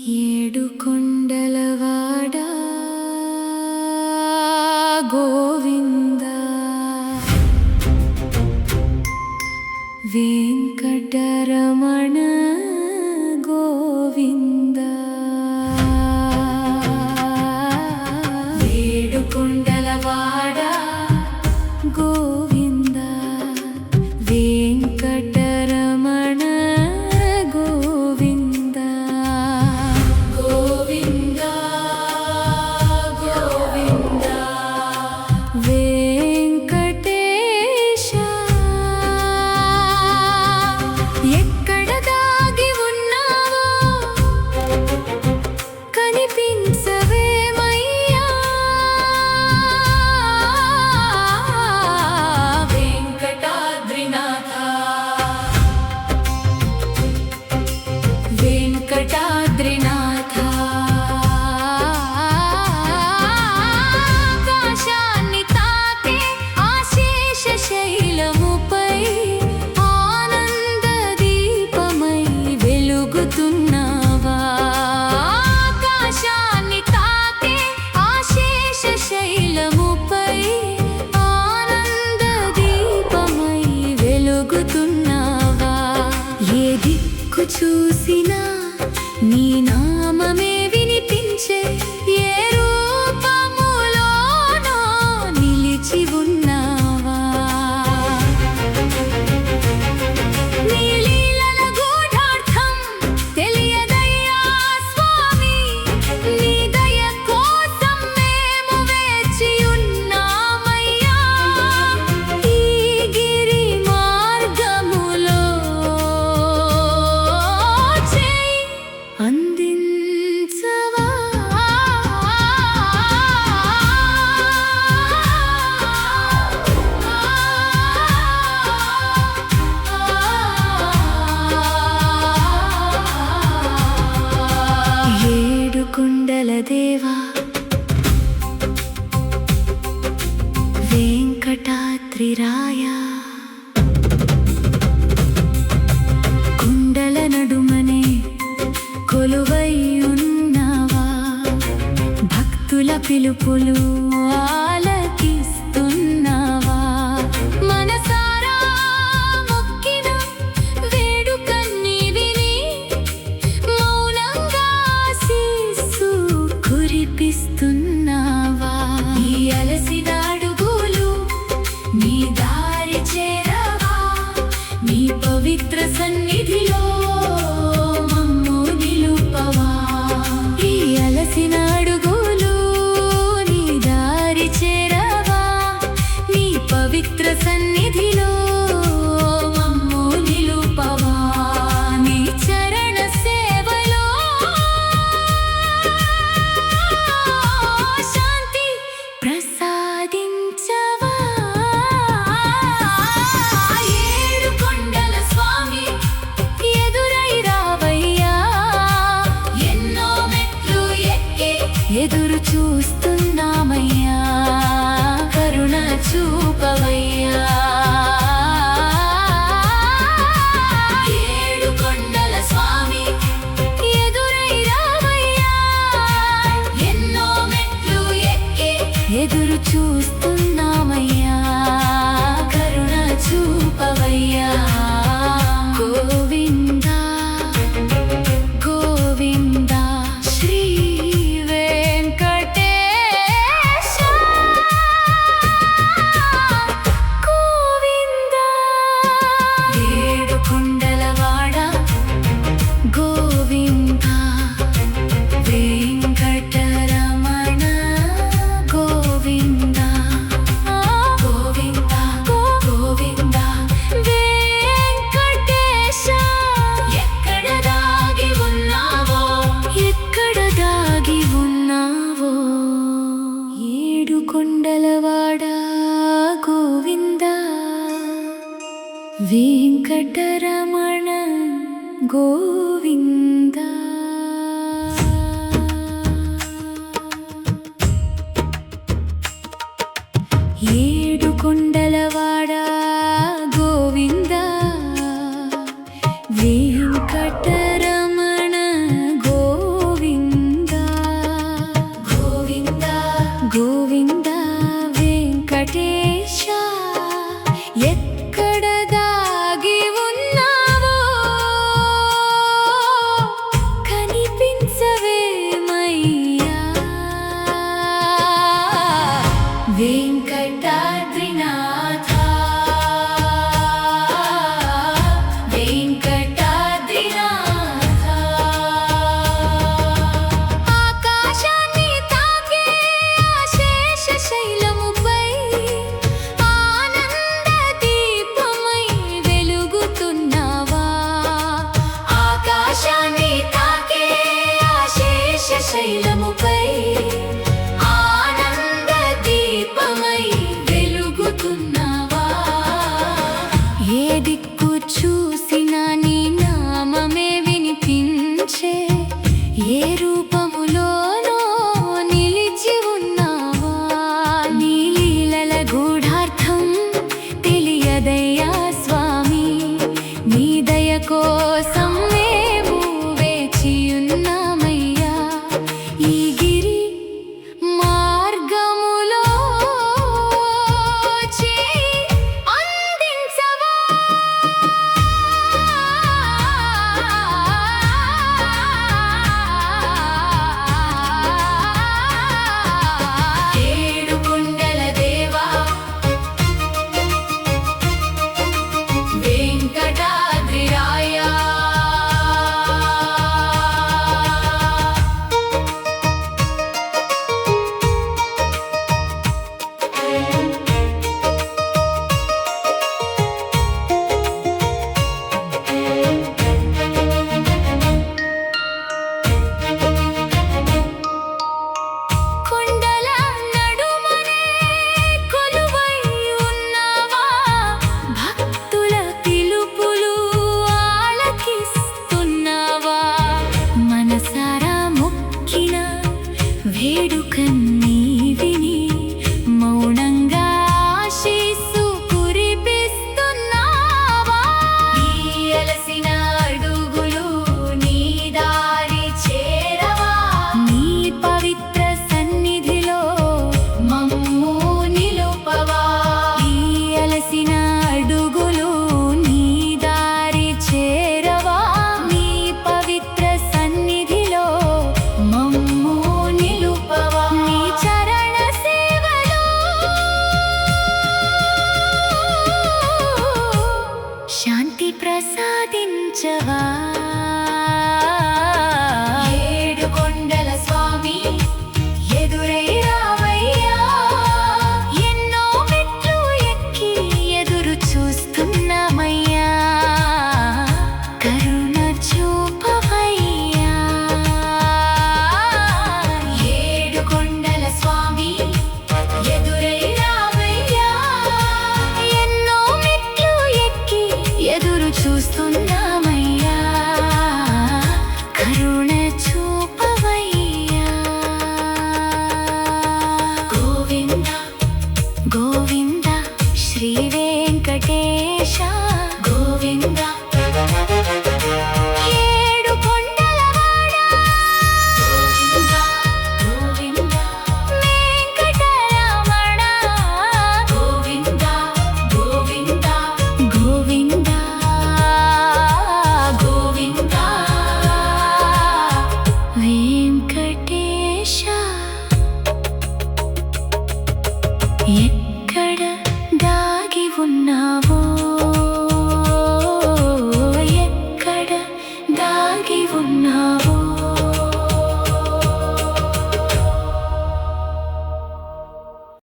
ఏడు కొండలవాడా గోవింద వెంకటరమణ గోవింద ఏడు కొండలవాడా గోవింద వెంకటరమణ గోవింద గోవింద గోవింద వెంకటేశ ఎక్కడ దాగి ఉన్నావో కనిపించవేమయ్యా వెంకటాద్రినాథ వెంకటాద్రినాథ ఆకాశాన్ని తాకే ఆశేష శైలముపై ఆనంద దీపమై వెలుగుతున్నావా ఆకాశాన్ని తాకే ఆశేష శైలముపై ఆనంద దీపమై వెలుగుతున్నావా ఏ దిక్కు చూసినా నీ నామమే వినిపించే ఏ రూపములోనో నిలిచి ఉన్నావా నీ లీలల గూఢార్థం తెలియదయ్యా స్వామి నీ దయ కోసం మేము వేచి ఉన్నామయ్యా ఈ గిరి మార్గములో చేయి అందించవా ఏడు కొండల దేవా వెంకటాద్రిరాయ కుండల నడుమనే కొలువై ఉన్నావా భక్తుల పిలుపులు ఆలకిస్తున్నావా మనసారా మొక్కిన వేడుకన్ని విని మౌనంగా ఆశీస్సు కురిపిస్తున్నావా ఈ అలసిన అడుగులు నీ దారి చేరవా నీ పవిత్ర సన్నిధిలో మమ్ము నిలుపవా ఈ అలసిన అడుగులు నీ దారి ఎత్తి